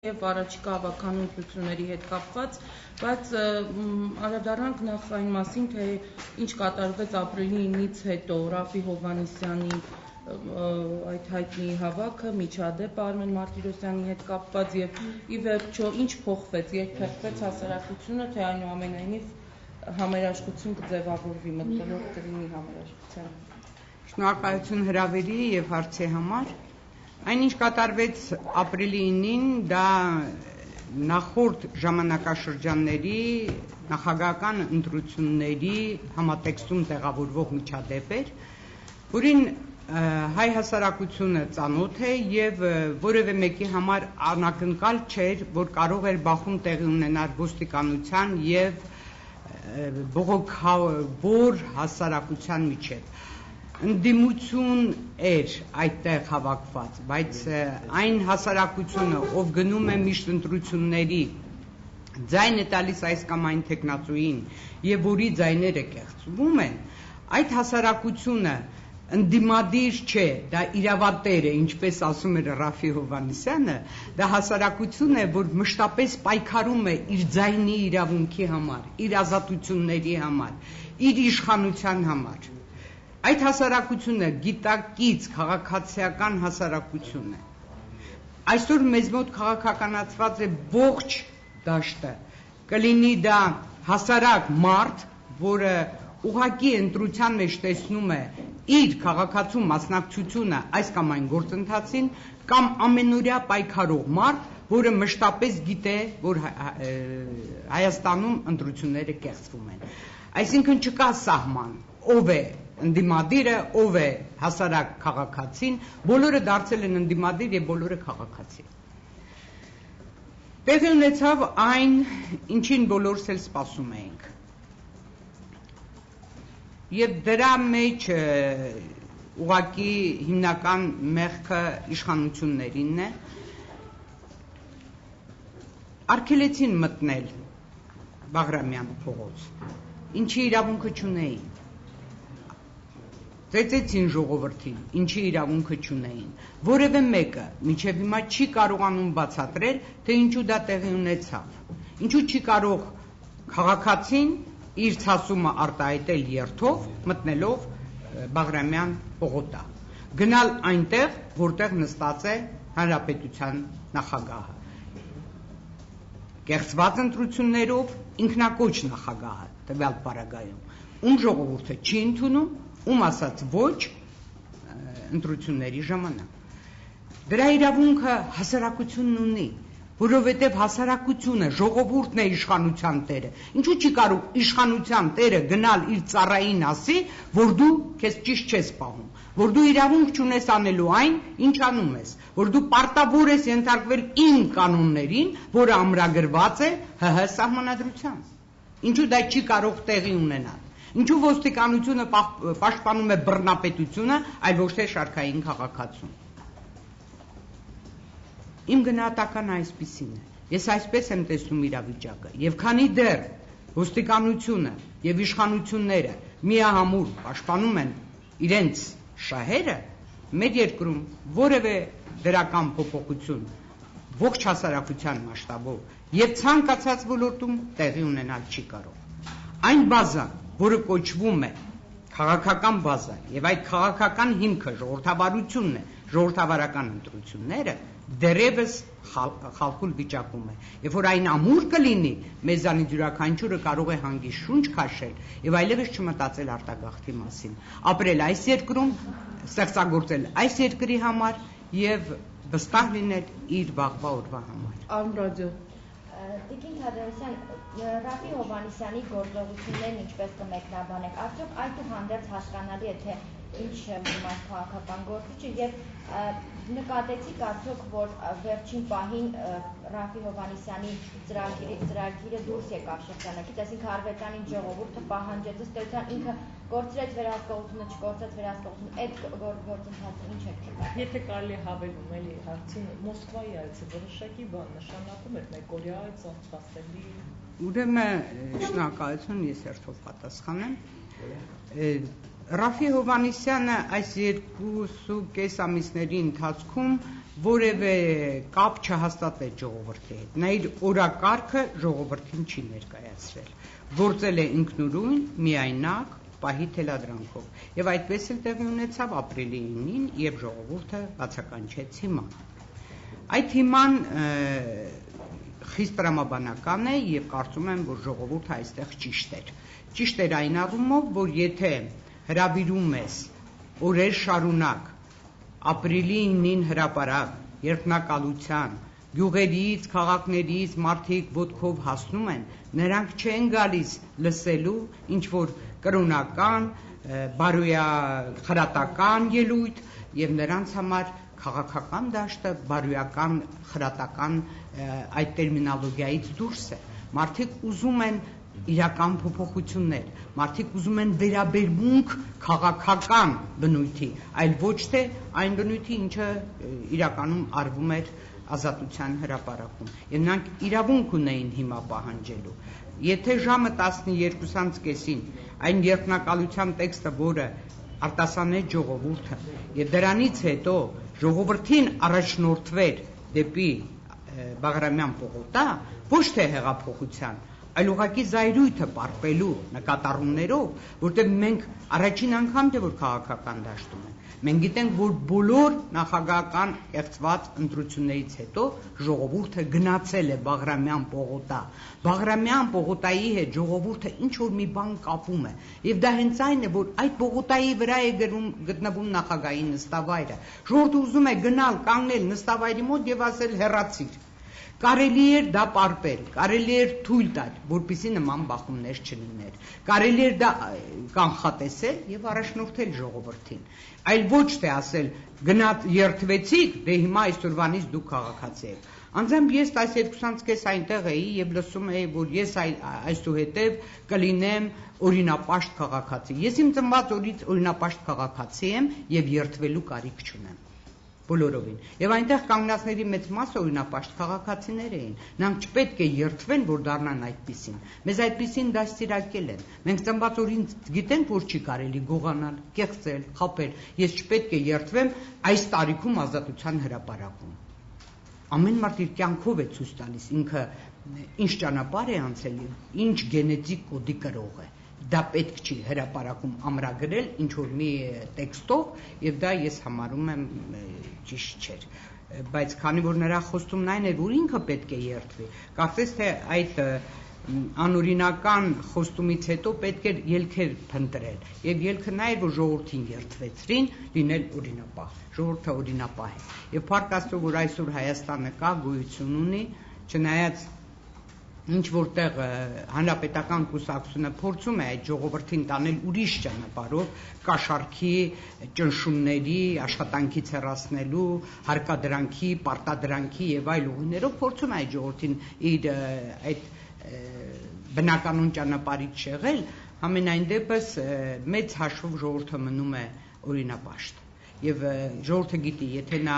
Եվ առաջիկա ավականու ընտրությունների հետ կապված, բայց անդրադառնանք նախ այն մասին, թե ինչ կատարվեց ապրիլի 9-ից հետո Ռաֆի Հովհաննիսյանի այդ հայտնի հավաքը միջադեպ Արմեն Մարտիրոսյանի հետ կապված եւ ի վերջո ինչ փոխվեց, երբ փոխվեց հասարակությունը, թե այնուամենայնիվ համերաշխություն կձևավորվի, մտորող կլինի համերաշխության։ Շնորհակալություն հրավերի եւ հարցի համար։ Այնինչ կատարվեց ապրիլի 9-ին, դա նախորդ ժամանակաշրջանների նախագահական ընտրությունների համատեքստում տեղավորվող միջադեպ էր, որին հայ հասարակությունը ծանոթ է եւ որևէ մեկի համար անակնկալ չէր, որ կարող էր բախում տեղի ունենալ ոստիկանության եւ բողոքավոր հասարակության միջեւ։ Ընդդիմություն էր այդտեղ հավաքված, բայց այն հասարակությունը, ով գնում է միշտ ընտրությունների, ձայն է տալիս այս կամ այն թեկնածուին եւ որի ձայները կեղծվում են, այդ հասարակությունը ընդդիմադիր չէ, դա իրավատեր է, ինչպես ասում էր Ռաֆի Հովհաննիսյանը, դա հասարակություն է, որ մշտապես պայքարում է իր ձայնի իրավունքի համար, իր ազատությունների համար, իր իշխանության համար։ Այդ հասարակությունը գիտակից քաղաքացիական հասարակություն է։ Այսօր մեզ մոտ քաղաքականացված է ողջ դաշտը, կլինի դա հասարակ մարդ, որը ուղղակի ընտրության մեջ տեսնում է իր քաղաքացու մասնակցությունը այս կամ այն գործընթացին, կամ ամենօրյա պայքարող մարդ, որը մշտապես գիտե, որ Հայաստանում ընտրությունները կեղծվում են։ Այսինքն չկա սահման, ով է ընդդիմադիրը, ով է հասարակ քաղաքացին, բոլորը դարձել են ընդդիմադիր եւ բոլորը քաղաքացի։ Տեղի ունեցավ այն, ինչին բոլորս էլ սպասում էինք։ Եվ դրա մեջ ուղղակի հիմնական մեղքը իշխանություններինն է, արգելեցին մտնել Բաղրամյան փողոց, ինչի իրավունքը չունեին։ Ծեծեցին ժողովրդին, ինչի իրավունքը չունեին։ Որևէ մեկը մինչև հիմա չի կարողանում բացատրել, թե ինչու դա տեղի ունեցավ։ Ինչու չի կարող քաղաքացին իր ցասումը արտահայտել երթով, մտնելով Բաղրամյան պողոտա, գնալ այնտեղ, որտեղ նստած է հանրապետության նախագահը։ Կեղծված ընտրություններով ինքնակոչ նախագահը տվյալ պարագայում, ում ժողովուրդը չի ընդունում, ում ասած ոչ ընտրությունների ժամանակ։ Դրա իրավունքը հասարակությունն ունի, որովհետև հասարակությունը, ժողովուրդն է իշխանության տերը։ Ինչու չի կարող իշխանության տերը գնալ իր ծառային ասի, որ դու քեզ ճիշտ չես պահում, որ դու իրավունք չունես անելու այն, ինչ անում ես, որ դու պարտավոր ես ենթարկվել իմ կանոններին, որը ամրագրված է ՀՀ սահմանադրության։ Ինչու դա չի կարող տեղի ունենալ։ Ինչու ոստիկանությունը պաշտպանում է բռնապետությունը, այլ ոչ թե շարքային քաղաքացուն։ Իմ գնահատականը այսպիսին է։ Ես այսպես եմ տեսնում իրավիճակը, եւ քանի դեռ ոստիկանությունը եւ իշխանությունները միահամուռ պաշտպանում են իրենց շահերը, մեր երկրում որևէ դրական փոփոխություն ողջ հասարակության մասշտաբով եւ ցանկացած ոլորտում տեղի ունենալ չի կարող։ Այն բազան, որը կոչվում է քաղաքական բազա, եւ այդ քաղաքական հիմքը ժողովրդավարությունն է, ժողովրդավարական ընտրությունները, դերևս խալխուլ վիճակում է։ Երբ որ այն ամուր կլինի, մեզանից յուրաքանչյուրը կարող է հանգիստ շունչ քաշել եւ այլևս չմտածել արտագաղթի մասին, ապրել այս երկրում, ստեղծագործել այս երկրի համար եւ վստահ լինել իր վաղվա օրվա համար։ Արմրադյո Տիկին Թադևոսյան, Ռաֆի Հովհաննիսյանի գործողություններն ինչպես կմեկնաբանեք, արդյոք այդուհանդերձ հասկանալի է, թե ինչ իմաստ քաղաքական գործիչը եւ նկատեցիք արդյոք, որ վերջին պահին Ռաֆի Հովհաննիսյանի ծրագիրը դուրս եկավ շրջանակից, այսինքն Արվետանին ժողովուրդը պահանջեց ըստ էության ինքը կորցրեց վերահսկողությունը, չկորցրեց վերահսկողությունը, այդ գործընթացը ինչ եք նկատում։ Եթե կարելի է հավելում էլի հարցին, Մոսկվայի այցը որոշակի բան նշանակում էր մեկօրյա այց անցկացնելի։ Ուրեմն շնորհակալություն, ես հերթով պատասխանեմ։ Ռաֆի Հովհաննիսյանը այս 2.5 ամիսների ընթացքում որևէ կապ չհաստատեց ժողովրդի հետ։ Նա իր օրակարգը ժողովրդին չի ներկայացրել։ Գործել է ինքնուրույն, միայնակ, պահի թելադրանքով։ Եվ այդպես էլ տեղի ունեցավ ապրիլի 9-ին, երբ ժողովուրդը բացականչեց հիման։ Այդ հիման խիստ տրամաբանական է եւ կարծում եմ, որ ժողովուրդը այստեղ ճիշտ էր։ Ճիշտ էր այն առումով, որ եթե հրավիրում ես օրեր շարունակ ապրիլի 9-ին հրապարակ, երթնակալության, գյուղերից, քաղաքներից մարդիկ ոտքով հասնում են, նրանք չեն գալիս լսելու ինչ որ կրոնական, բարոյախրատական ելույթ եւ նրանց համար քաղաքական դաշտը բարոյական խրատական այդ տերմինոլոգիայից դուրս է։ Մարդիկ ուզում են իրական փոփոխություններ, մարդիկ ուզում են վերաբերմունք քաղաքական բնույթի, այլ ոչ թե այն բնույթի, ինչը իրականում արվում էր ազատության հրապարակում։ Եվ նրանք իրավունք ունեին հիմա պահանջելու։ Եթե ժամը 12:30-ին այն երթնակալության տեքստը, որը արտասանեց ժողովուրդը, եւ դրանից հետո ժողովրդին առաջնորդվեր դեպի Բաղրամյան պողոտա, ոչ թե հեղափոխության, այլ ուղղակի զայրույթը պարպելու նկատառումներով, որտեղ մենք առաջին անգամ թե որ քաղաքական դաշտում ենք։ Մենք գիտենք, որ բոլոր նախագահական կեղծված ընտրություններից հետո ժողովուրդը գնացել է Բաղրամյան պողոտա։ Բաղրամյան պողոտայի հետ ժողովուրդը ինչ որ մի բան կապում է, եւ դա հենց այն է, որ այդ պողոտայի վրա է գտնվում նախագահի նստավայրը։ Ժողովուրդը ուզում է գնալ, կանգնել նստավայրի մոտ եւ ասել հեռացիր։ Կարելի էր դա պարպել, կարելի էր թույլ տալ, որպեսզի նման բախումներ չլիներ, կարելի էր դա կանխատեսել եւ առաջնորդել ժողովրդին, այլ ոչ թե ասել գնաց երթվեցիք, դե հիմա այսօրվանից դուք քաղաքացի եք։ Անձամբ ես 12:30 այնտեղ էի եւ լսում էի, որ ես այսուհետեւ կլինեմ օրինապաշտ քաղաքացի։ Ես իմ ծնված օրից օրինապաշտ քաղաքացի եմ եւ երթվելու կարիք չունեմ։ Բոլորովին։ Եվ այնտեղ կանգնածների մեծ մասը օրինապաշտ քաղաքացիներ էին։ Նրանք չպետք է երթվեն, որ դառնան այդպիսին։ Մեզ այդպիսին դաստիարակել են։ Մենք ծնված օրին գիտենք, որ չի կարելի գողանալ, կեղծել, խաբել։ Ես չպետք է երթվեմ այս տարիքում ազատության հրապարակում։ Ամեն մարդ իր կյանքով է ցույց տալիս ինքը ինչ ճանապարհ է անցել, ինչ գենետիկ կոդի կրող է։ Դա պետք չի հրապարակում ամրագրել ինչ որ մի տեքստով եւ դա ես համարում եմ ճիշտ չէր, բայց քանի որ նրա խոստումն այն էր, որ ինքը պետք է երթվի, կարծես թե այդ անօրինական խոստումից հետո պետք էր ելքեր փնտրել եւ ելքը նա էր, որ ժողովրդին երթվեցրին լինել օրինապահ, ժողովուրդը օրինապահ է եւ փառք Աստծո, որ այսօր Հայաստանը կա, գոյություն ունի, չնայած ինչ որտեղ հանրապետական կուսակցությունը փորձում է այդ ժողովրդին տանել ուրիշ ճանապարհով, կաշառքի, ճնշումների, աշխատանքից հեռացնելու, հարկադրանքի, պարտադրանքի եւ այլ ուղիներով փորձում է այդ ժողովրդին իր այդ բնականոն ճանապարհից շեղել, համենայն դեպս մեծ հաշվով ժողովուրդը մնում է օրինապաշտ։ Եվ ժողովուրդը գիտի, եթե նա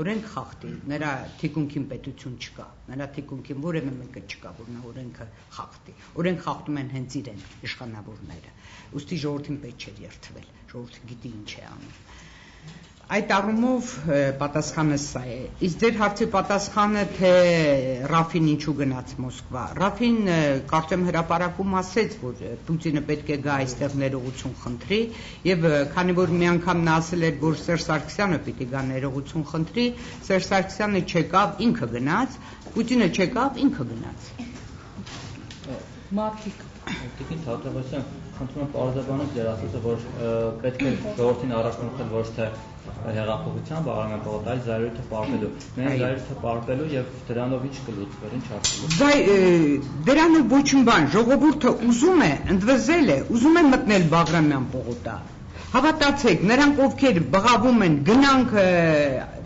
օրենք խախտի, նրա թիկունքին պետություն չկա, նրա թիկունքին որևէ մեկը չկա, որ նա օրենքը խախտի։ Օրենք խախտում են հենց իրեն իշխանավորները։ Ուստի ժողովրդին պետք չէ երթվել, ժողովուրդը գիտի ինչ է անում։ Այդ առումով պատասխանը սա է։ Իսկ ձեր հարցի պատասխանը, թե Ռաֆին ինչու գնաց Մոսկվա։ Ռաֆին կարծեմ հրապարակում ասեց, որ Պուտինը պետք է գա այստեղ ներողություն խնդրի, եւ քանի որ մի անգամ նա ասել էր, որ Սերժ Սարգսյանը պիտի գա ներողություն խնդրի, Սերժ Սարգսյանը չեկավ, ինքը գնաց, Պուտինը չեկավ, ինքը գնաց։ Մարդիկ Տիկին Թադևոսյան, խնդրում եմ պարզաբանեք ձեր ասածը, որ պետք է ժողովրդին առաջնորդել ոչ թե հեղափոխության Բաղրամյան պողոտայի զայրույթը պարպելու, միայն զայրույթը պարպելու եւ դրանով ինչ կլուծվեր, ինչ արդյունք։ Դրանով ոչինչ բան, ժողովուրդը ուզում է, ընդվզել է, ուզում է մտնել Բաղրամյան պողոտա։ Հավատացեք, նրանք ովքեր բղավում են, գնանք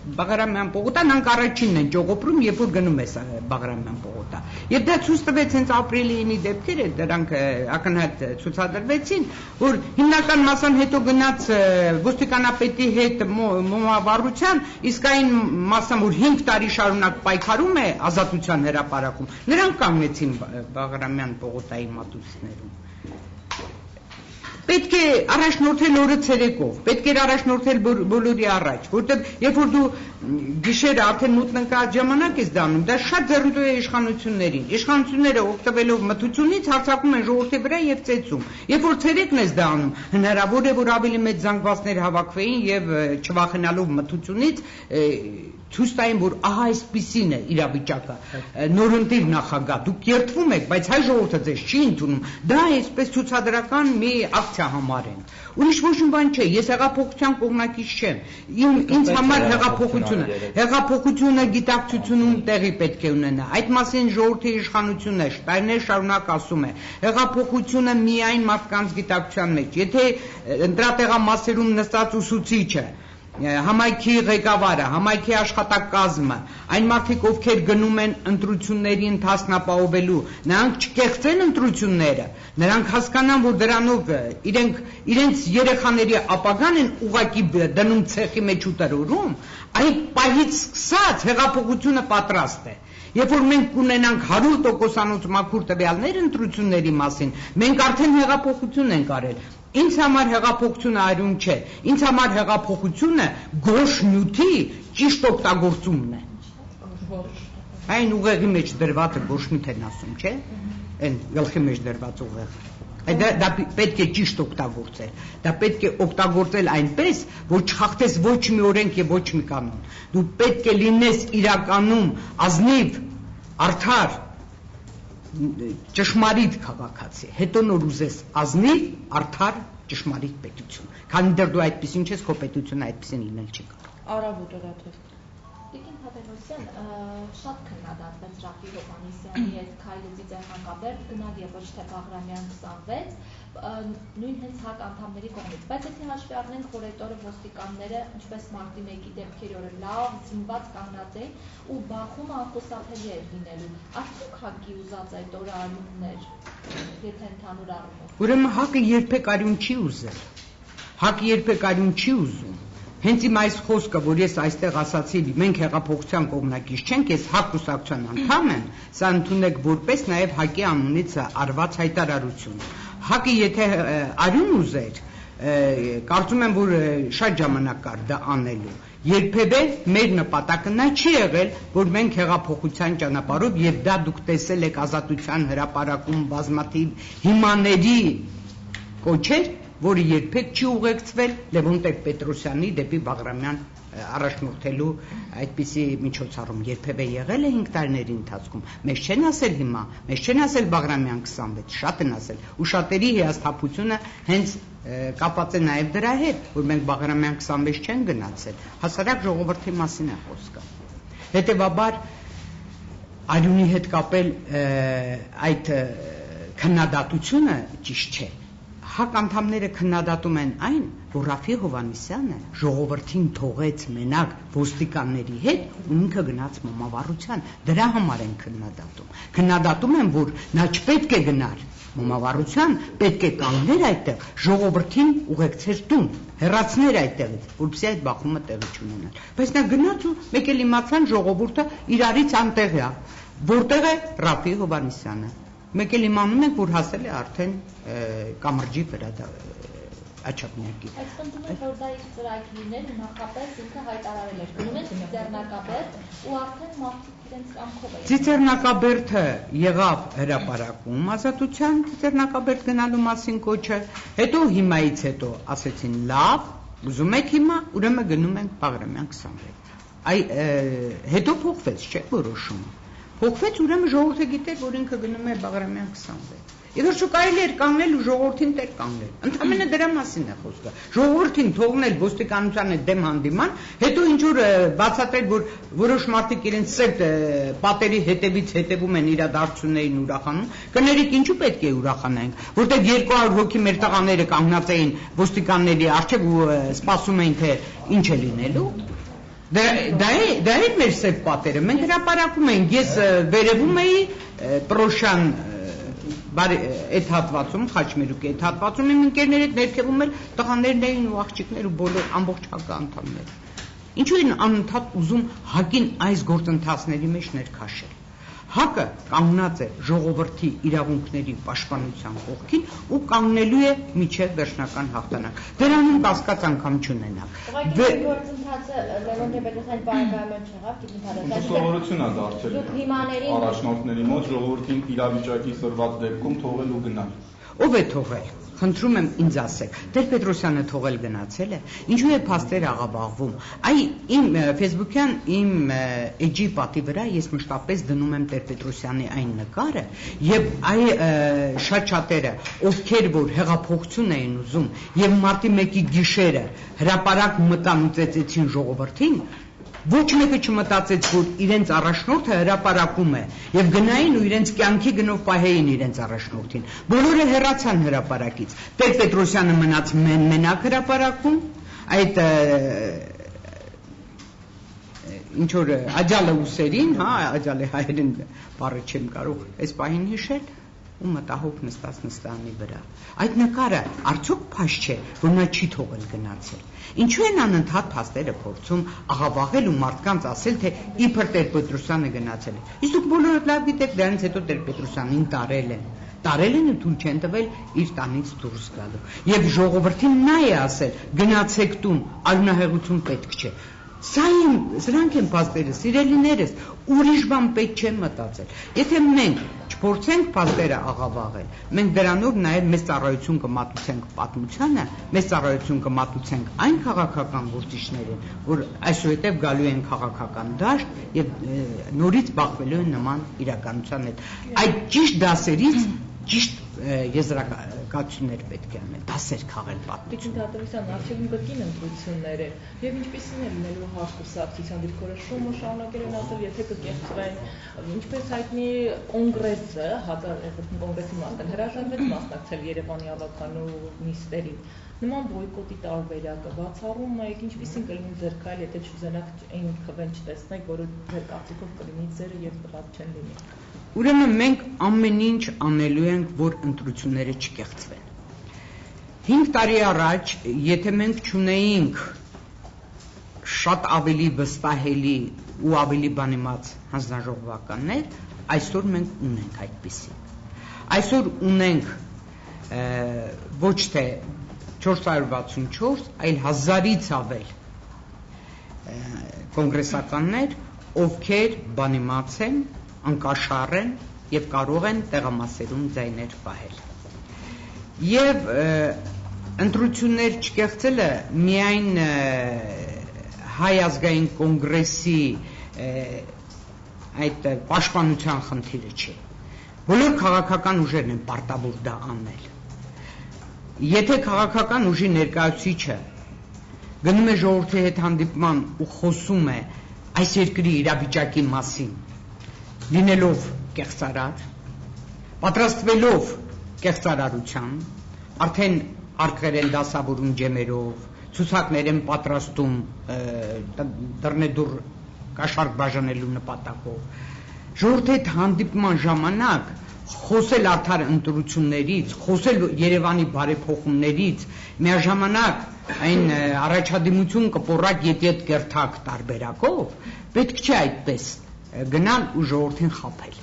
Բաղրամյան պողոտա, նրանք առաջինն են ճողոպրում, երբ որ գնում ես Բաղրամյան պողոտա։ Եվ դա ցույց տվեց հենց ապրիլի 9-ի դեպքերը, դրանք ակնհայտ ցուցադրվեցին, որ հիմնական մասան հետո գնաց ոստիկանապետի հետ մոմավառության, իսկ այն մասան, որ 5 տարի շարունակ պայքարում է ազատության հրապարակում, նրանք կանգնեցին Բաղրամյան պողոտայի մատուցներում։ պետք է առաջնորդել օրը ցերեկով, պետք է առաջնորդել բոլորի առաջ, որտեղ երբ որ դու գիշերը արդեն մութն ընկած ժամանակ ես դառնում, դա շատ ձեռնտու է իշխանություններին։ Իշխանությունները օգտվելով մթությունից հարձակում են ժողովրդի վրա եւ ծեծում։ Երբ որ ցերեկն ես դառնում, հնարավոր է որ ավելի մեծ զանգվածներ հավաքվեին եւ չվախենալով մթությունից ցույց տային, որ ահա այսպիսին է իրավիճակը, նորընտիր նախագահ, դուք երդվում եք, բայց հայ ժողովուրդը ձեզ չի ընդունում, դա այսպես ցուցադրական մի ակցիա համարեն։ Ուրիշ ոչ մի բան չէ, ես հեղափոխության կողմնակից չեմ, ինձ համար հեղափոխությունը գիտակցությունում տեղի պետք է ունենա, այդ մասին ժողովրդի իշխանությունը տարիներ շարունակ ասում է, հեղափոխությունը միայն մարդկանց գիտակցության մեջ, եթե ընտրատեղամասերում նստած ուսուցիչը համայնքի ղեկավարը, համայնքի աշխատակազմը, այն մարդիկ, ովքեր գնում են ընտրությունների ընթացքն ապահովելու, նրանք չկեղծեն ընտրությունները, նրանք հասկանան, որ դրանով իրենց երեխաների ապագան են ուղղակի դնում ցեխի մեջ ու տրորում, այդ պահից սկսած հեղափոխությունը պատրաստ է։ Երբ որ մենք կունենանք 100%-անոց մաքուր տվյալներ ընտրությունների մասին, մենք արդեն հեղափոխություն ենք արել։ Ինձ համար հեղափոխությունը այրուն չէ, ինձ համար հեղափոխությունը գորշ նյութի ճիշտ օգտագործումն է։ Այն ուղեղի մեջ դրվածը գորշ նյութ են ասում, չէ՞։ Այն գլխի մեջ դրված ուղեղը։ Դա պետք է ճիշտ օգտագործել։ Դա պետք է օգտագործել այնպես, որ չխախտես ոչ մի օրենք եւ ոչ մի կանոն։ Դու պետք է լինես իրականում ազնիվ, արդար, ճշմարիտ քաղաքացի, հետո նոր ուզես ազնիվ, արդար, ճշմարիտ պետություն։ Քանի դեռ դու այդպեսին չես, քո պետությունը այդպեսին լինել չի կարող։ Արավոտ Օրաթև։ Տիկին Թադևոսյան, շատ քննադատվեց Ռաֆի Հովհաննիսյանի հետ քայլեցի ձեռնակաբերդ գնալ եւ ոչ թե Բաղրամյան 26, նույն հենց ՀԱԿ անդամների կողմից, բայց եթե հաշվի առնենք, որ այդ օրը ոստիկանները, ինչպես մարտի 1-ի դեպքերի օրը լավ զինված կանգնած էին ու բախումը անխուսափելի էր լինելու, արդյոք ՀԱԿ-ի ուզած այդ օրը արյուններ, եթե ընդհանուր առումով։ Ուրեմն ՀԱԿ-ը երբեք արյուն չի ուզել։ ՀԱԿ-ը երբեք արյուն չի ուզում։ Հենց իմ այս խոսքը, որ ես այստեղ ասացի, մենք հեղափոխության կողմնակից չենք, ես ՀԱԿ կուսակցության անդամ եմ, սա ընդունեք որպես նաև ՀԱԿ-ի անունից արված հայտարարություն։ ՀԱԿ-ը եթե արյուն ուզեր, կարծում եմ, որ շատ ժամանակ կար դա անելու։ Երբևէ մեր նպատակը նա չի եղել, որ մենք հեղափոխության ճանապարհով եւ դա դուք տեսել եք Ազատության հրապարակում բազմաթիվ հիմաների կոչեր, որը երբեք չի ուղեկցվել Լևոն Տեր-Պետրոսյանի դեպի Բաղրամյան առաջնորդելու այդպիսի միջոցառում երբևէ եղել է 5 տարիների ընթացքում։ Մեզ չեն ասել հիմա, մեզ չեն ասել Բաղրամյան 26, շատ են ասել, ու շատերի հիասթափությունը հենց կապված է նաև դրա հետ, որ մենք Բաղրամյան 26 չեն գնացել, հասարակ ժողովրդի մասին է խոսքը։ Հետևաբար արյունի հետ կապել այդ քննադատությունը ճիշտ չէ։ ՀԱԿ անդամները քննադատում են այն, որ Ռաֆի Հովհաննիսյանը ժողովրդին թողեց մենակ ոստիկանների հետ ու ինքը գնաց մոմավառության։ Դրա համար են քննադատում։ Քննադատում են, որ նա չպետք է գնար մոմավառության, պետք է կանգներ այդտեղ, ժողովրդին ուղեկցեր տուն, հեռացներ այդտեղից, որպեսզի այդ բախումը տեղի չունենար։ Բայց նա գնաց ու մեկ էլ իմացան ժողովուրդը իրարից անտեղ է, որտեղ է Ռաֆի Հովհաննիսյանը։ Մեկ էլ իմանում ենք, որ հասել է արդեն կամրջի վրա աչափնյակի։ Այս պնդում են, որ դա իր ծրագիրն էր, նախապես ինքը հայտարարել էր, գնում են Ծիծեռնակաբերդ ու արդեն մարդիկ իրենց կամքով էին։ Ծիծեռնակաբերդը եղավ հրապարակում Ազատության Ծիծեռնակաբերդ գնալու մասին կոչը, հետո հիմայից հետո ասեցին լավ, ուզում եք հիմա, ուրեմն գնում ենք Բաղրամյան 26։ Հետո փոխվեց, չէ՞ որոշումը։ Փոխվեց, ուրեմն ժողովուրդը գիտեր, որ ինքը գնում է Բաղրամյան 26։ Եվ որ կարելի էր կանգնել ու ժողովրդին տեղ կանգնել։ Ընդհանրապես դրա մասին է խոսքը։ Ժողովրդին թողնել ոստիկանության հետ դեմ հանդիման, հետո ինչ որ բացատրել, որ որոշ մարդիկ իրենց սեփ պատերի հետևից հետևում են իրադարձություններին ուրախանում, կներեք ինչու պետք է ուրախանանք, որտեղ 200 հոգի մեր տղաները կանգնած էին ոստիկանների առջև ու սպասում էին, թե ինչ է լինելու։ Դա է մեր սեփ պատերը։ Մենք հրապարակում ենք, ես վերևում էի Պրոշան այդ հատվածում, Խաչմերուկի այդ հատվածում իմ ընկերները ներքևում էլ տղաներն էին ու աղջիկներ ու բոլոր ամբողջ ՀԱԿ անդամները։ Ինչու են անընդհատ ուզում ՀԱԿ-ին այս գործընթացների մեջ ներքաշել։ Հակը կանգնած է ժողովրդի իրավունքների պաշտպանության կողքին ու կանգնելու է միջև վերջնական հաղթանակ։ Դրանում կասկած անգամ չունենալ։ Գործընթացը Լևոն Տեր-Պետրոսյանի պարագայում չեղավ, գիտեմ Թադասյանի։ Սովորություն է դարձել առաջնորդների մոտ ժողովրդին իրավիճակի սրված դեպքում թողել ու գնալ։ Ով է թողել։ Խնդրում եմ ինձ ասեք, Տեր-Պետրոսյանը թողել գնացել է, ինչու է փաստեր աղավաղվում։ Այ իմ Facebook-յան իմ էջի պատի վրա ես մշտապես դնում եմ Տեր-Պետրոսյանի այն նկարը եւ շատ շատերը, ովքեր որ հեղափոխություն էին ուզում եւ մարտի 1-ի գիշերը հրապարակ մտան ու ծեծեցին ժողովրդին, ոչ մեկը չմտածեց, որ իրենց առաջնորդը հրապարակում է եւ գնային ու իրենց կյանքի գնով պահեին իրենց առաջնորդին։ Բոլորը հեռացան հրապարակից։ Տեր-Պետրոսյանը մնաց մենակ հրապարակում, այդ ինչ որ աջալը ուսերին, աջալի հայերեն բառը չեմ կարող այս պահին հիշել, ու մտահոգ նստած նստանի վրա։ Այդ նկարը արդյոք փաշ չէ, որ նա չի թողել գնացել։ Ինչու են անընդհատ փաստերը փորձում աղավաղել ու մարդկանց ասել, թե իբր Տեր-Պետրոսյանը գնացել է։ Իսկ դուք բոլորը լավ գիտեք, դրանից հետո Տեր-Պետրոսյանին տարել են ու թույլ չեն տվել իր տանից դուրս գալու։ Եվ ժողովրդին նա է ասել, գնացեք տուն, արյունահեղություն պետք չէ։ Սրանք են փաստերը, սիրելիներս, ուրիշ բան պետք չէ մտածել։ Եթե մենք չփորձենք փաստերը աղավաղել, մենք դրանով նաև մեծ ծառայություն կմատուցենք պատմությանը, մեծ ծառայություն կմատուցենք այն քաղաքական գործիչներին, որ այսուհետև գալու են քաղաքական դաշտ եւ նորից բախվելու են նման իրականության հետ։ Այդ ճիշտ դասերից ճիշտ եզրակացություններ պետք է անել, դասեր քաղել պատմություն։ Թադասյան, արժեվում կրկին ընտրությունները եւ ինչպեսին է լինելու հաստատության դիրքորոշումը շարունակել են ասել, եթե կկեղծվեն, ինչպես հայտնի կոնգրեսը, կոնգրեսի մասն հրաժարվեց մասնակցել Երևանի ավականու նիստերին։ Նման բոյկոտի տարբերակը բացառում եք, ինչպեսին կլինի ձեր քայլ, եթե չուզենաք այն քվեն չտեսնեք, որը ձեր կարծիքով կլինի ձերը եւ տղաց չեն լինի։ Ուրեմն մենք ամեն ինչ անելու ենք, որ ընտրությունները չկեղծվեն։ 5 տարի առաջ, եթե մենք չունեինք շատ ավելի վստահելի ու ավելի բանիմաց հանձնաժողովականներ, այսօր մենք ունենք այդպիսի։ Այսօր ունենք ոչ թե 464, այլ 1000-ից ավել կոնգրեսականներ, ովքեր բանիմաց են, անկաշառ են եւ կարող են տեղամասերում ձայներ պահել։ Եվ ընտրություններ չկեղծելը միայն Հայ ազգային կոնգրեսի այդ պաշտպանության խնդիրը չէ։ Բոլոր քաղաքական ուժերն են պարտավոր դա անել։ Եթե քաղաքական ուժի ներկայացուցիչը գնում է ժողովրդի հետ հանդիպման ու խոսում է այս երկրի իրավիճակի մասին, լինելով կեղծարար, պատրաստվելով կեղծարարության, արդեն արկղեր են դասավորում ջեմերով, ցուցակներ են պատրաստում դռնեդուռ կաշառք բաժանելու նպատակով։ Ժողովրդի հետ հանդիպման ժամանակ խոսել արդար ընտրություններից, խոսել Երևանի բարեփոխումներից, միաժամանակ այն առաջադիմություն կպորակ ետիետ կերթակ տարբերակով, պետք չէ այդպես գնալ ու ժողովրդին խաբել։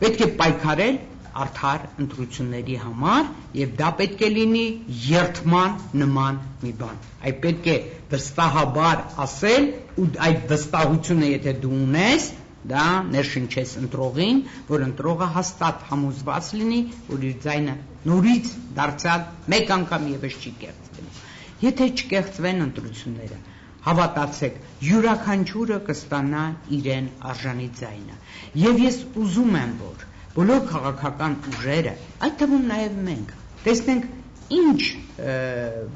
Պետք է պայքարել արդար ընտրությունների համար եւ դա պետք է լինի երթման նման մի բան։ Այդ պետք է վստահաբար ասել ու այդ վստահությունը եթե դու ունես, դա ներշնչես ընտրողին, որ ընտրողը հաստատ համոզված լինի, որ իր ձայնը նորից դարձյալ մեկ անգամ եւս չի կեղծվելու։ Եթե չկեղծվեն ընտրությունները, հավատացեք, յուրաքանչյուրը կստանա իրեն արժանի ձայնը։ Եվ ես ուզում եմ, որ բոլոր քաղաքական ուժերը, այդ թվում նաև մենք, տեսնենք ինչ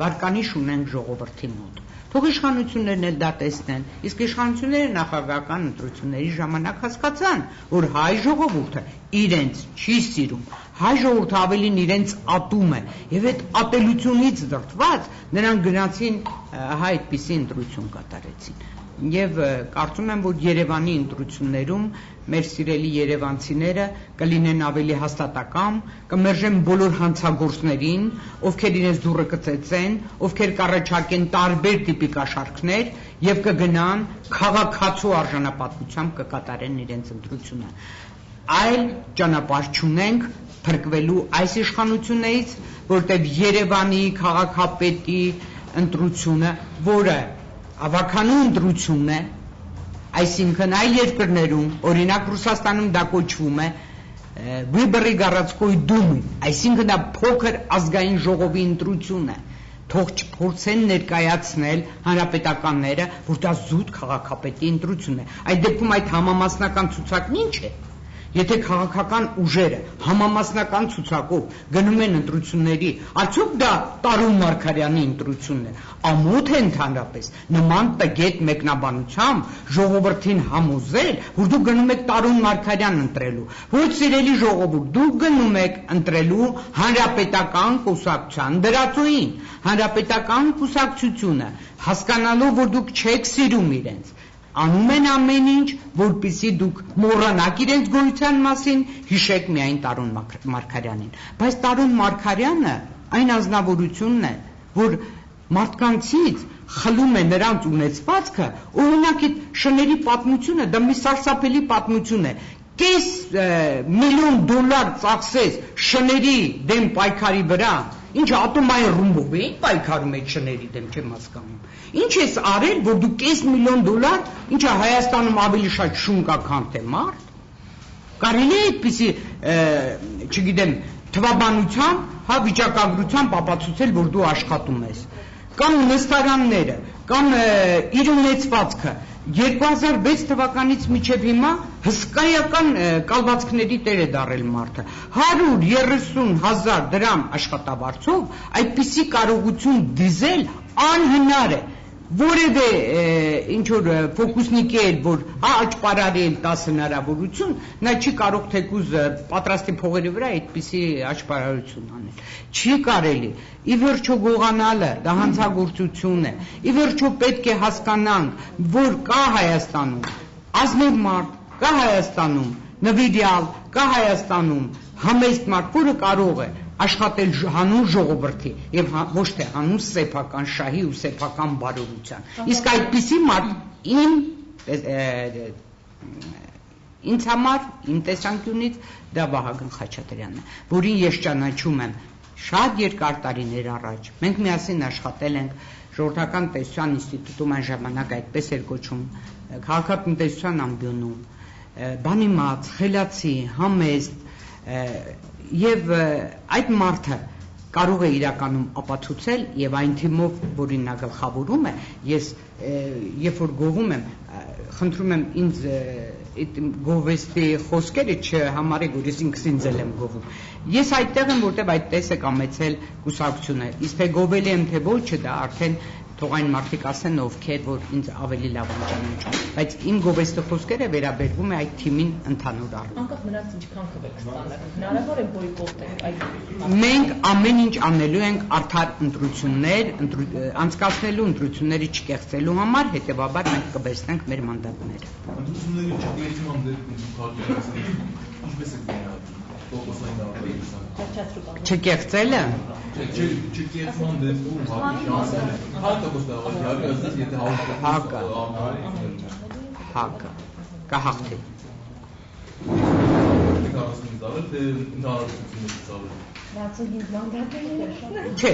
վարկանիշ ունենք ժողովրդի մոտ։ Թող իշխանություններն էլ դա տեսնեն, իսկ իշխանությունները նախագահական ընտրությունների ժամանակ հասկացան, որ հայ ժողովուրդը իրենց չի սիրում, հայ ժողովուրդը ավելին իրենց ատում է, եւ այդ ատելությունից դրդված նրանք գնացին այդպիսի ընտրություն կատարեցին։ Եվ կարծում եմ, որ Երևանի ընտրություններում մեր սիրելի երևանցիները կլինեն ավելի հաստատակամ, կմերժեն բոլոր հանցագործներին, ովքեր իրենց դուռը կծեծեն, ովքեր կառաջարկեն տարբեր տիպի կաշառքներ եւ կգնան քաղաքացու արժանապատվությամբ կկատարեն իրենց ընտրությունը։ Այլ ճանապարհ չունենք փրկվելու այս իշխանություններից, որտեղ Երևանի քաղաքապետի ընտրությունը, որը ավականու ընտրություն է, այսինքն այլ երկրներում, օրինակ Ռուսաստանում դա կոչվում է Վիբերի Գարացկոյ դումի, այսինքն դա փոքր ազգային ժողովի ընտրություն է, թող չփորձեն ներկայացնել հանրապետականները, որ դա զուտ քաղաքապետի ընտրություն է։ Այդ դեպքում այդ համամասնական ցուցակն ինչ է։ Եթե քաղաքական ուժերը համամասնական ցուցակով գնում են ընտրությունների, արդյոք դա Տարոն Մարգարյանի ընտրությունն է, ամոթ է ընդհանրապես նման տգետ մեկնաբանությամբ ժողովրդին համոզել, որ դուք գնում եք Տարոն Մարգարյան ընտրելու, ոչ սիրելի ժողովուրդ, դուք գնում եք ընտրելու հանրապետական կուսակցության դրածոյին, հանրապետական կուսակցությունը, հասկանալով, որ դուք չեք սիրում իրենց, անում են ամեն ինչ, որպեսզի դուք մոռանաք իրենց գոյության մասին, հիշեք միայն Տարոն Մարգարյանին։ Բայց Տարոն Մարգարյանը այն ազնվորությունն է, որ մարդկանցից խլում է նրանց ունեցվածքը, օրինակ այդ շների պատմությունը, դա մի սարսափելի պատմություն է։ Կես միլիոն դոլար ծախսես շների դեմ պայքարի վրա, ինչ ատոմային ռումբով էին պայքարում այդ շների դեմ, չեմ հասկանում։ Ինչ ես արել, որ դու կես միլիոն դոլար, ինչա Հայաստանում ավելի շատ շուն կա, քան թե մարդ։ Կարելի է այդպիսի, չգիտեմ, թվաբանությամբ, հա վիճակագրությամբ ապացուցել, որ դու աշխատում ես։ Կամ նստարանները, կամ իր ունեցվածքը 2006 թվականից մինչև հիմա հսկայական կալվածքների տեր է դարել մարդը 130,000 դրամ աշխատավարձով այդպիսի կարողություն դիզել անհնար է որևէ ինչ որ ֆոկուսնիկի էլ որ աճպարարել 10 հնարավորություն նա չի կարող թեկուզ պատրաստի փողերի վրա այդպիսի աճպարարություն անել չի կարելի ի վերջո գողանալը դա հանցագործություն է ի վերջո պետք է հասկանանք որ կա Հայաստանում ազնիվ մարդ կա Հայաստանում նվիրյալ կա Հայաստանում համեստ մարդ որը կարող է աշխատել հանուն ժողովրդի եւ ոչ թե հանուն սեփական շահի ու սեփական բարօրության իսկ այդպիսի մարդ ինձ համար իմ տեսանկյունից դա Վահագն Խաչատրյանն է որին ես ճանաչում եմ շատ երկար տարիներ առաջ մենք միասին աշխատել ենք ժողովրդական տնտեսության ինստիտուտում այն ժամանակ այդպես էր կոչվում քաղաքատնտեսության ամբիոնում բանիմաց խելացի համեստ Եվ այդ մարդը կարող է իրականում ապացուցել եւ այն թիմով, որին նա գլխավորում է, ես երբ որ գովում եմ, խնդրում եմ ինձ այդ գովեստի խոսքերը չհամարեք, որ ես ինքս ինձ եմ գովում։ Ես այդտեղ եմ, որտեղ այդպես է կամեցել կուսակցությունը։ Իսկ թե գովել եմ, թե ոչ, դա արդեն թող այն մարդիկ ասեն, ովքեր որ ինձ ավելի լավ ճանաչում, բայց իմ գովեստի խոսքերը վերաբերվում է այդ թիմին ընդհանուր առմամբ։ Անկախ նրանց ինչքան կվեք ստանալ, հնարավոր է բոյկոտել այդ։ Մենք ամեն ինչ անելու ենք արդար ընտրություններ, անցկացնելու ընտրությունները չկեղծելու համար, հետեւաբար մենք կբերցնենք մեր մանդատները։ Ընտրությունների չկեղծման դեպքում քարտեզը ինչպես է գնահատվում։ Չկեղծելը չկեղծման դեպքում հակը կհաղթի Չէ,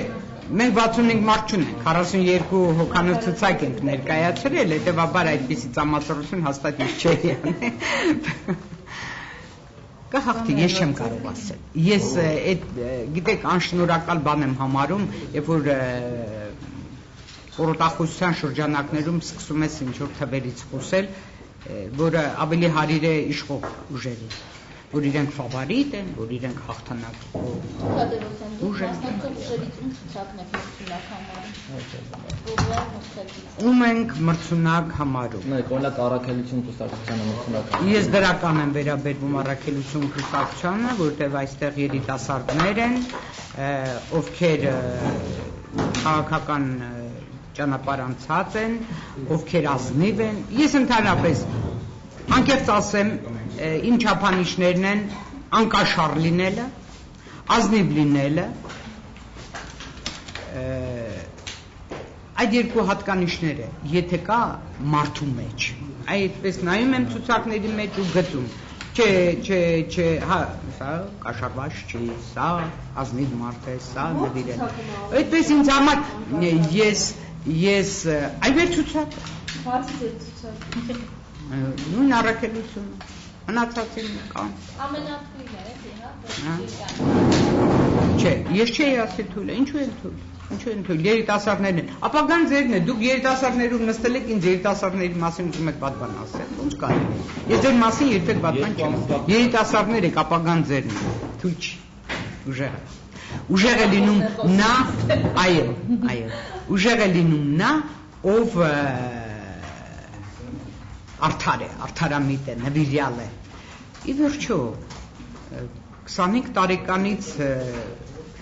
մենք 65 մարդ չունենք, 42 հոգանոց ցուցակ ենք ներկայացրել, հետևաբար այդպիսի ծամացրություն հաստատ ինչ չէ անի Կհաղթի, ես չեմ կարող ասել։ Ես այդ գիտեք անշնորհակալ բան եմ համարում, երբ որ խորհրդախոսության շրջանակներում սկսում ես ինչ որ թվերից խոսել, որը ավելի հարիր է իշխող ուժերի, որ իրենք ֆավորիտ են, որ իրենք հաղթանակ ուժ են։ Ում ենք մրցունակ համարում։ Մենք օրինակ առաքելություն կուսակցությանը մրցունակ։ Ես դրական եմ վերաբերվում առաքելություն կուսակցությանը, որտեղ այստեղ երիտասարդներ են, ովքեր քաղաքական ճանապարհ անցած են, ովքեր ազնիվ են։ Ես ընդհանրապես անկեղծ ասեմ, իմ չափանիշներն են անկաշառ լինելը, ազնիվ լինելը, այդ երկու հատկանիշները, եթե կա մարդու մեջ, այդպես նայում եմ ցուցակների մեջ ու գծում, չէ, հա, սա կաշառված չի, սա ազնիվ մարդ է, սա նվիր է։ Այդպես ինձ համար ես այվեր ցուցակ։ Բացի ձեր ցուցակը։ Նույն առաքելությունը, մնացածին կան։ Ամենաթույլը է, հա։ Չէ, ես չէի ասի թույլ, ինչու են թույլ, երիտասարդներն են, ապագան ձերն է, դուք երիտասարդներում նստել եք, ինձ երիտասարդների մասին ուզում եք պատվան ասել, ոնց կարելի է, ես ձեր մասին երբեք պատվան չեմ, երիտասարդներ եք, ապագան ձերն է, թույլ չի, ուժեղ է լինում նա, այո, ուժեղ է լինում նա, ով արդար է, արդարամիտ է, նվիրյալ է, ի վերջո, 25 տարեկանից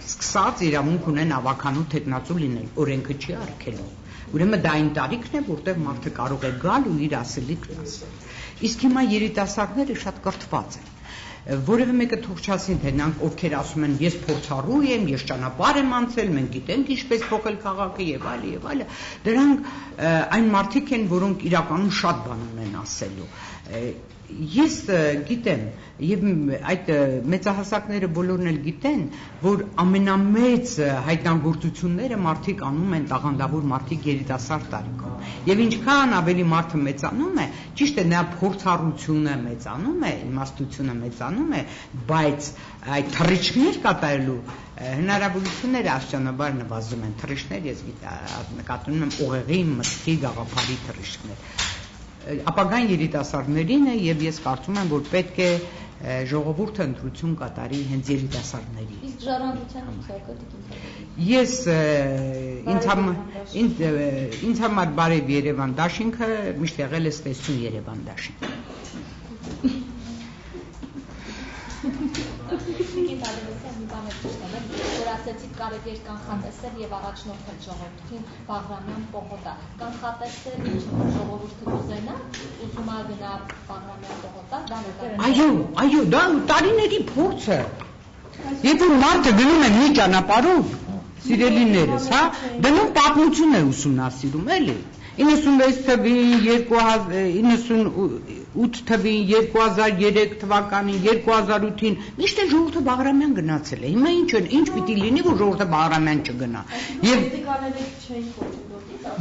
սկսած իրավունք ունեն ավականու թեկնածու լինել, օրենքը չի արգելում։ Ուրեմն դա այն տարիքն է, որտեղ մարդը կարող է գալ ու իր ասելիքն ասել։ Իսկ հիմա երիտասարդները շատ կրթված են։ Որևէ մեկը թող չասի, թե նրանք ովքեր ասում են, ես փորձառու եմ, ես ճանապարհ եմ անցել, մենք գիտենք ինչպես փոխել քաղաքը եւ այլն, դրանք այն մարդիկ են, որոնք իրականում շատ բան ունեն ասելու։ Ես գիտեմ եւ այդ մեծահասակները բոլորն էլ գիտեն, որ ամենամեծ հայտնագործությունները մարդիկ անում են տաղանդավոր մարդիկ երիտասարդ տարիքում։ Եվ ինչքան ավելի մարդը մեծանում է, ճիշտ է, նրա փորձառությունը մեծանում է, իմաստությունը մեծանում է, բայց այդ թռիչքներ կատարելու հնարավորությունները աստիճանաբար նվազում են։ Թռիչքներ ես նկատում եմ ուղեղի, մտքի, գաղափարի թռիչքներ։ Ապագան երիտասարդներին է եւ ես կարծում եմ, որ պետք է ժողովուրդը ընտրություն կատարի հենց երիտասարդների։ Իսկ ժառանգության ցուցակը ինձ համար բարև Երևան դաշինքը միշտ եղել է ստեսություն Երևան դաշինք։ Որ ասեցիք կարելի էր կանխատեսել եւ առաջնորդել ժողովրդին Բաղրամյան պողոտա։ Կանխատեսել ինչ ժողովուրդը կուզենա, ուզում է գնա Բաղրամյան պողոտա, դա Այո, դա տարիների փորձ է։ Երբ որ մարդը գնում է մի ճանապարհով, սիրելիներս, հա, բնում պատմություն է ուսումնասիրում, էլի։ 96 թվին, 98 թվին, 2003 թվականին, 2008-ին, միշտ է ժողովուրդը Բաղրամյան գնացել է։ Հիմա ինչ պիտի լինի, որ ժողովուրդը Բաղրամյան չգնա։ Եվ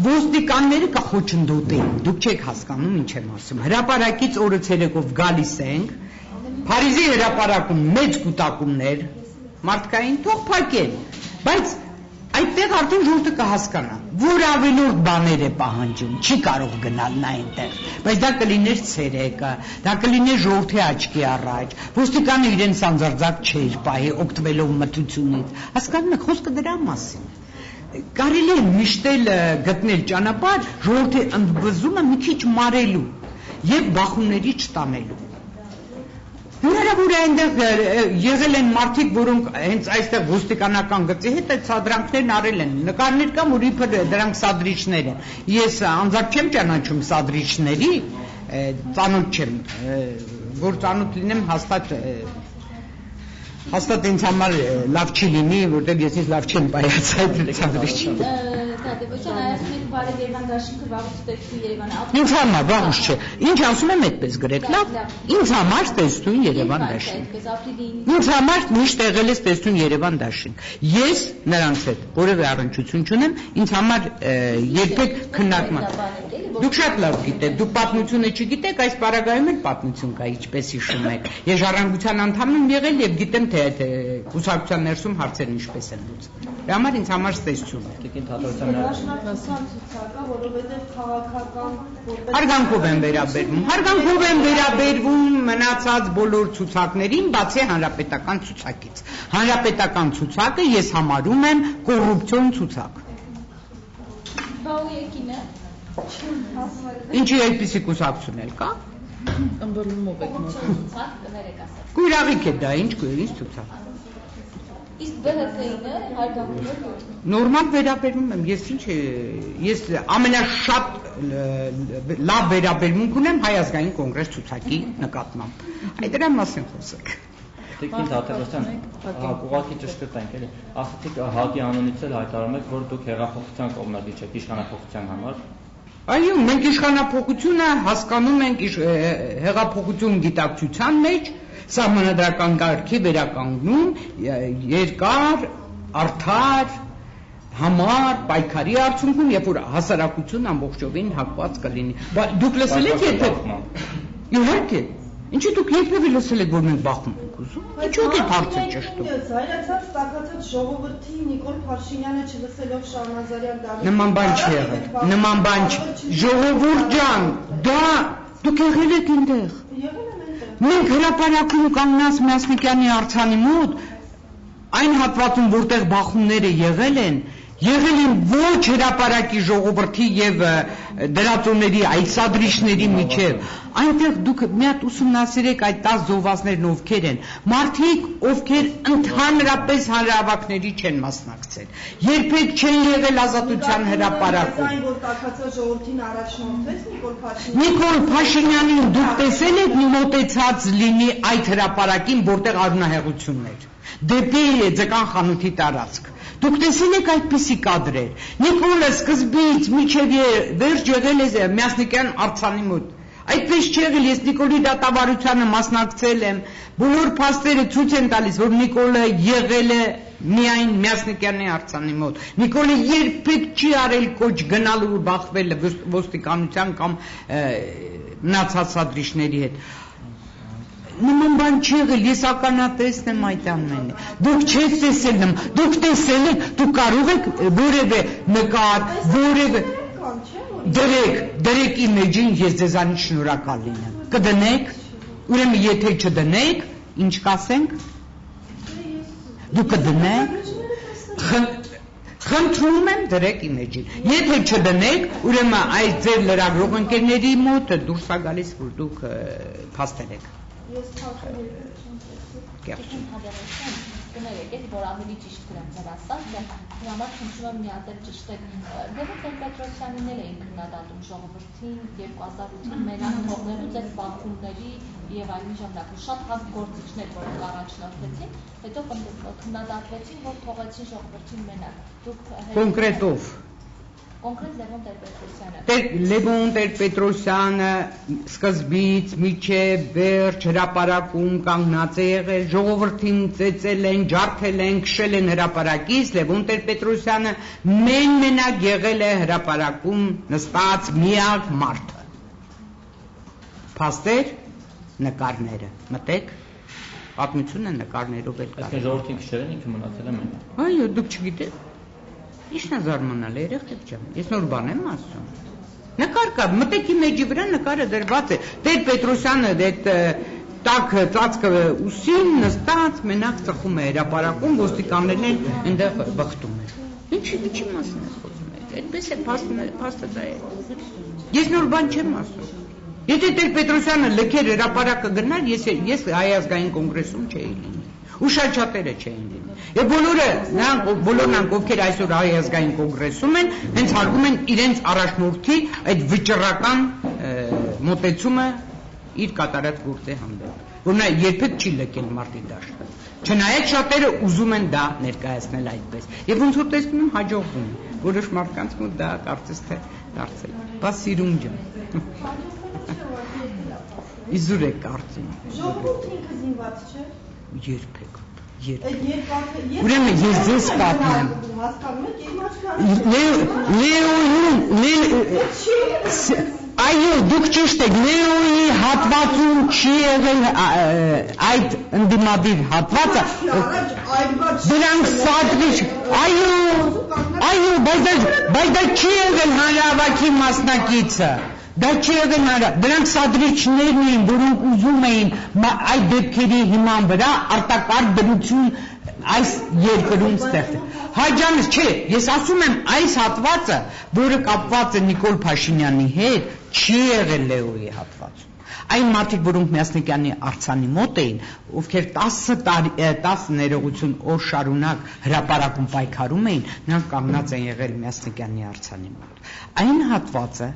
ոստիկանները կխոչընդոտեին, դուք չեք հասկանում ինչ եմ ասում։ Հրապարակից օրը ցերեկով գալիս ենք, Փարիզի հրապարակում մեծ կուտակումներ, մարդկային թող փակեն, բայց այդտեղ արդեն ժողովուրդը կհասկանա, որ ավելորդ բաներ է պահանջում, չի կարող գնալ նա այնտեղ, բայց դա կլիներ ցերեկը, դա կլիներ ժողովրդի աչքի առաջ, ոստիկանը իրեն սանձարձակ չէր պահի, օգտվելով մթությունից, հասկանում եք, խոսքը դրա մասին։ Կարելի է միշտել գտնել ճանապարհ ժողովրդի ընդվզումը մի քիչ մարելու եւ բախումների չտանելու։ Հնարավոր է այնտեղ եղել են մարդիկ, որոնք հենց այստեղ ոստիկանական գծի հետ այդ սադրանքներն արել են։ Նկարներ կան, որ իբր դրանք սադրիչներ են։ Ես անձամբ չեմ ճանաչում սադրիչների, ծանոթ չեմ, որ ծանոթ լինեմ հաստատ ինձ համար լավ չի լինի, որտեղ ես ինձ լավ չեմ պայած այդ սադրիչին։ Դատեվոչյան այասում եք բարև Երևան դաշինքը վաղուց ստեսություն Երևանը։ Ինձ համար վաղուց չէ։ Ինչ ասում եմ այդպես գրեք, լավ։ Ինձ համար ստեսություն Երևան դաշինք։ Ինձ համար միշտ եղել է ստեսություն Երևան դաշինք։ Ես նրանց հետ որևէ առնչություն չունեմ, ինձ համար երբեք քննարկման։ Դուք շատ լավ գիտեք, դուք պատմությունը չգիտեք, այս պարագայում էլ պատմություն կա, ինչպես հիշում եք։ Ես ժառանգության անդամ եմ եղել եւ գիտեմ թե այդ կուսակցության ներսում հարցերն ինչպես են լուծվում։ Դրա համար ինձ համար ստեսություն է։ Հարգանքով են վերաբերվում մնացած բոլոր ցուցակներին, բացի հանրապետական ցուցակից։ Հանրապետական ցուցակը ես համարում եմ կոռուպցիոն ցուցակ։ Ինչի այդպիսի կուսակցություն էլ կա։ Ըմբռնումով եք մոտենում։ Կույրաղիկ է դա, ինչ ցուցակ։ Իսկ ԲՀԿ-ին հարգանքով նորմալ վերաբերվում եմ, ես ամենաշատ լավ վերաբերմունք ունեմ Հայ ազգային կոնգրես ցուցակի նկատմամբ։ Այդ դրա մասին խոսեք։ Տիկին Թադևոսյան, ուղղակի ճշգրտենք էլի, ասացիք ՀԱԿ-ի անունից էլ հայտարարում եք, որ դուք հեղափոխության կողմնակից եք իշխանափոխության համար։ Այո, մենք իշխանափոխությունը հասկանում ենք հեղափոխություն գիտակցության մեջ, սահմանադրական կարգի վերականգնում, երկար, արդար, համար, պայքարի արդյունքում, երբ որ հասարակություն ամբողջովին հակված կլինի։ Դուք լսել եք երբեք։ Իհարկե։ Ինչու դուք երբևէ լսել եք, որ մենք բախում ենք ուզում։ Ինչու եք հարցը ճշտում։ Զայրացած, տաքացած ժողովրդի Նիկոլ Փաշինյանը չլսելով Շահնազարյան Դավիթ։ Նման բան չի եղել։ Նման բան չի։ Ժողովուրդ ջան, դա դուք եղել եք այնտեղ։ Եղել եմ այնտեղ։ Մենք հրապարակում կանգնած Մյասնիկյանի արձանի մոտ այն հատվածում, որտեղ բախումները եղել են ոչ հրապարակի ժողովրդի եւ դրածոների այցադրիչների միջև, այնտեղ դուք մի հատ ուսումնասիրեք այդ 10 զոհվածներն ովքեր են, մարդիկ, ովքեր ընդհանրապես հանրահավաքների չեն մասնակցել, երբեք չեն եղել Ազատության հրապարակում։ Այն որ տաքացած ժողովրդին առաջնորդվեց Նիկոլ Փաշինյանին դուք տեսել եք մի մոտեցած լինի այդ հրապարակին, որտեղ արունահեղություններ դեպի ձկան խանութի տարածք։ Դուք տեսել եք այդպիսի կադրեր։ Նիկոլը սկզբից մինչև վերջ եղել է Մյասնիկյան արձանի մոտ։ Այդպես չեղել, ես Նիկոլի դատավարությանը մասնակցել եմ, բոլոր փաստերը ցույց են տալիս, որ Նիկոլը եղել է միայն Մյասնիկյանի արձանի մոտ։ Նիկոլը երբեք չի արել կոչ գնալու ու բախվել ոստիկանության կամ մնացած սադրիչների հետ։ Նման բան չի եղել, ես ականատեսն եմ այդ ամենը։ Դուք չեք տեսել, դուք տեսել եք, դուք կարող եք որևէ նկար, որևէ դրեք իմեջին, ես ձեզանից շնորհակալ լինեմ։ Կդնեք, ուրեմն եթե չդնեք, ինչ կասենք։ Դուք կդնեք։ Խնդրում եմ դրեք իմեջին։ Եթե չդնեք, ուրեմն այս ձեր լրագրող ընկերների մոտ դուրս է գալիս, որ դուք փաստել եք։ Կներեք, որ ավելի ճիշտ գրեմ ձեր ասածը, համար խնդրում եմ մի հատ ճշտեք։ Լևոն Տեր-Պետրոսյանին էլ էին քննադատում ժողովրդին 2008-ին մենակ թողնելուց այդ բախումների եւ այլն ժամանակը շատ հավ գործիչներ, որոնք առաջնորդեցին, հետո քննադատվեցին, որ թողեցին ժողովրդին մենակ։ Դուք կոնկրետով Կոնկրետ Լևոն Տեր-Պետրոսյանը։ Լևոն Տեր-Պետրոսյանը սկզբից մինչև վերջ հրապարակում կանգնած է եղել, ժողովրդին ծեծել են, ջարդել են, քշել են հրապարակից, Լևոն Տեր-Պետրոսյանը մենակ եղել է հրապարակում նստած միակ մարդը։ Փաստեր, նկարները, մտեք, պատմությունը նկարներով էլ կար։ Այսինքն ժողովրդին քշել են, ինքը մնացել է մենակ։ Այո, դուք չգիտեք։ Ինչն է զարմանալ, երեխեք ջան, ես նոր բան եմ ասում։ Նկար կա, մտեք իմեջի վրա նկարը դրված է։ Տեր-Պետրոսյանը այդ տաք ծածկը ուսին նստած մենակ ծխում է հրապարակում, ոստիկաններն են այնտեղ բխտում են։ Ինչի մասին ես խոսում եք։ Այդպես է փաստը դա է։ Ես նոր բան չեմ ասում։ Եթե Տեր-Պետրոսյանը լքեր հրապարակը գնար, ես Հայ ազգային կոնգրեսում չէի լինի։ Ու շատ-շատերը չէին լինի։ Եվ բոլորն ովքեր այսօր Հայ ազգային կոնգրեսում են, հենց հարգում են իրենց առաջնորդի այդ վճռական մոտեցումը իր կատարած գործի հանդեպ, որ նա երբեք չի լքել մարտի դաշտը։ Չնայած շատերը ուզում են դա ներկայացնել այդպես։ Եվ ոնց որ տեսնում եմ հաջողվում է, որոշ մարդկանց մոտ դա կարծես թե դարձել։ Բա սիրուն ջան։ Իզուր է կարծում։ Ժողովուրդը ինքը զինված չէ։ Երբեք։ Ուրեմն ես ձեզ պատմեմ։ Այո, դուք ճիշտ եք, Լեոյի հատվածում չի եղել այդ ընդդիմադիր հատվածը։ Դրանք սադրիչ, այո, բայց դա չի եղել հանրահավաքի մասնակիցը։ Դա չի եղել դրանք սադրիչներն էին, որոնք ուզում էին այդ դեպքերի հիման վրա արտակարգ դրություն այս երկրում ստեղծել։ Հայջանս չէ, ես ասում եմ այս հատվածը, որը կապված է Նիկոլ Փաշինյանի հետ, չի եղել Լեոյի հատվածում։ Այն մարդիկ, որոնք Մյասնիկյանի արձանի մոտ էին, ովքեր 10 ներողություն օր շարունակ հրապարակում պայքարում էին, նրանք կանգնած են եղել Մյասնիկյանի արձանի մոտ։ Այն հատվածը,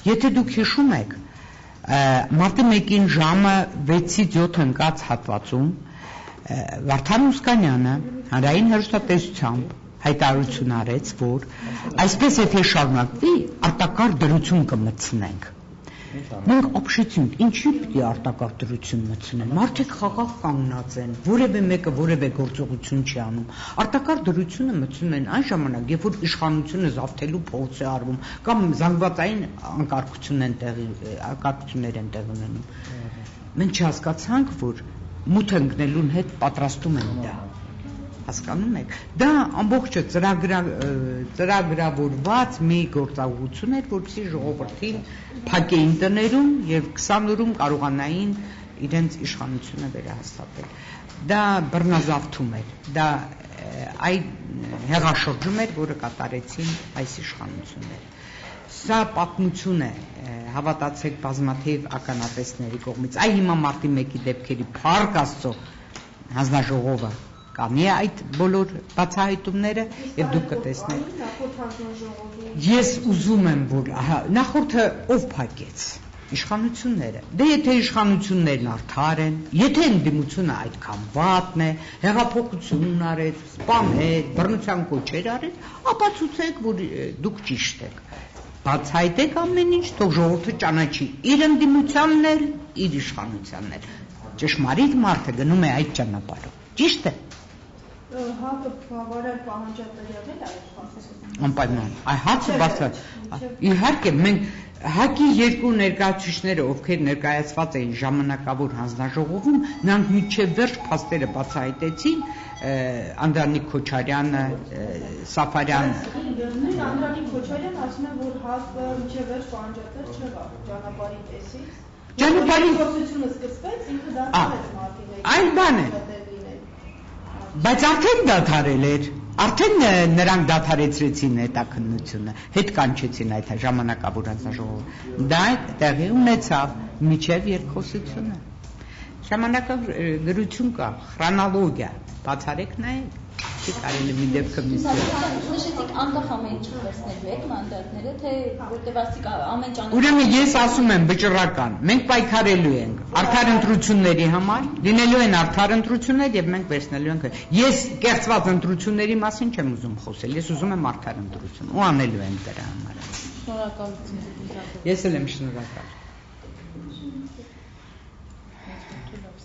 եթե դուք հիշում եք, մարտի 1-ին ժամը 6-ից 7 ընկած հատվածում Վարդան Ուսկանյանը հանրային հեռուստատեսությամբ հայտարարություն արեց, որ այսպես եթե շարունակվի, արտակարգ դրություն կմտցնենք։ Մենք ապշեցինք, ինչի պիտի արտակարգ դրություն մտցնեն։ Մարդիկ խաղաղ կանգնած են, որևէ մեկը որևէ գործողություն չի անում։ Արտակարգ դրությունը մտցնում են այն ժամանակ, երբ որ իշխանությունը զավթելու փորձ է արվում կամ զանգվածային անկարգություններ են տեղի ունենում։ Մենք չհասկացանք, որ մութ ընկնելուն հետ պատրաստում են դա։ Հասկանում եք, դա ամբողջը ծրագրավորված մի գործողություն էր, որպեսզի ժողովրդին փակեին տներում եւ 20 օրում կարողանային իրենց իշխանությունը վերահաստատել։ Դա բռնազավթում էր, դա այդ հեղաշրջում էր, որը կատարեցին այս իշխանությունները։ Սա պատմություն է, հավատացեք բազմաթիվ ականատեսների կողմից։ Այ հիմա մարտի 1-ի դեպքերի փառք Աստծո հանձնաժողովը կանի այդ բոլոր բացահայտումները եւ դուք կտեսնեք։ Ես ուզում եմ, որ նախորդը ով փակեց իշխանությունները։ Դե եթե իշխանություններն արդար են, եթե ընդդիմությունը այդքան վատն է, հեղափոխություն արեց, սպանել, բռնության կոչեր արեց, ապա ցույցեք, որ դուք ճիշտ եք։ Բացահայտեք ամեն ինչ, թող ժողովուրդը ճանաչի իր ընդդիմությանն էլ, իր իշխանությանն էլ։ Ճշմարիտ մարդը գնում է այդ ճանապարհով։ Ճիշտ է։ Հակը բավարար պահանջատը եղել այդ խախտում։ Անպայման։ Այ հացը բացած։ Իհարկե մենք ՀԱԿ-ի երկու ներկայացուցիչները, ովքեր ներկայացված էին ժամանակավոր հանձնաժողովում, նրանք մինչև վերջ փաստերը բացահայտեցին, Անդրանիկ Քոչարյանը, Սաֆարյան։ Նույն Անդրանիկ Քոչարյանը ասում է, որ ՀԱԿ-ը մինչև վերջ պահանջատեր չեղավ ճանապարհի տեսից։ Ճանապարհի գործությունը սկսվեց, ինքը դարձավ մարտի 1-ին։ Այլ բան է։ Բայց արդեն դադարել էր, արդեն նրանք դադարեցրեցին հետաքննությունը, հետ կանչեցին այդ ժամանակավոր հանձնաժողովը։ Դա տեղի ունեցավ միջև երկխոսությունը։ Ժամանակագրություն կա, խրոնոլոգիա, բացառեք նայեք, չի կարելի մի դեպքը նշեցիք անկախ ամեն ինչ վերցնելու եք մանդատները, թե որտեղ ասիկ ամեն ճանապարհ։ Ուրեմն ես ասում եմ վճռական, մենք պայքարելու ենք արդար ընտրությունների համար, լինելու են արդար ընտրություններ եւ մենք վերցնելու ենք։ Ես կեղծված ընտրությունների մասին չեմ ուզում խոսել, ես ուզում եմ արդար ընտրություն ու անելու ենք դրա համար։ Շնորհակալություն։ Ես էլ եմ շնորհակալ։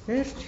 Վերջ